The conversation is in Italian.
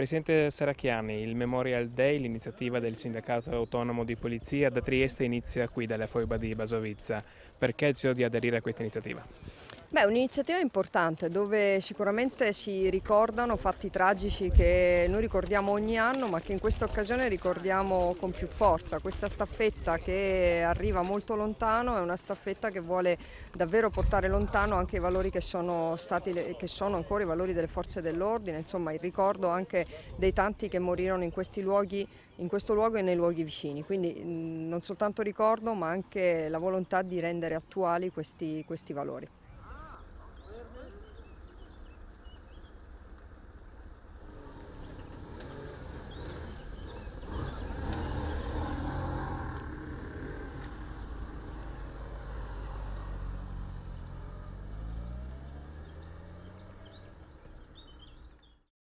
Presidente Serracchiani, il Memorial Day, l'iniziativa del Sindacato Autonomo di Polizia da Trieste inizia qui dalle foiba di Basovizza. Perché ha deciso di aderire a questa iniziativa? Beh, un'iniziativa importante dove sicuramente si ricordano fatti tragici che noi ricordiamo ogni anno, ma che in questa occasione ricordiamo con più forza. Questa staffetta che arriva molto lontano è una staffetta che vuole davvero portare lontano anche i valori che sono ancora i valori delle forze dell'ordine, insomma il ricordo anche dei tanti che morirono in questi luoghi, in questo luogo e nei luoghi vicini. Quindi non soltanto ricordo, ma anche la volontà di rendere attuali questi valori.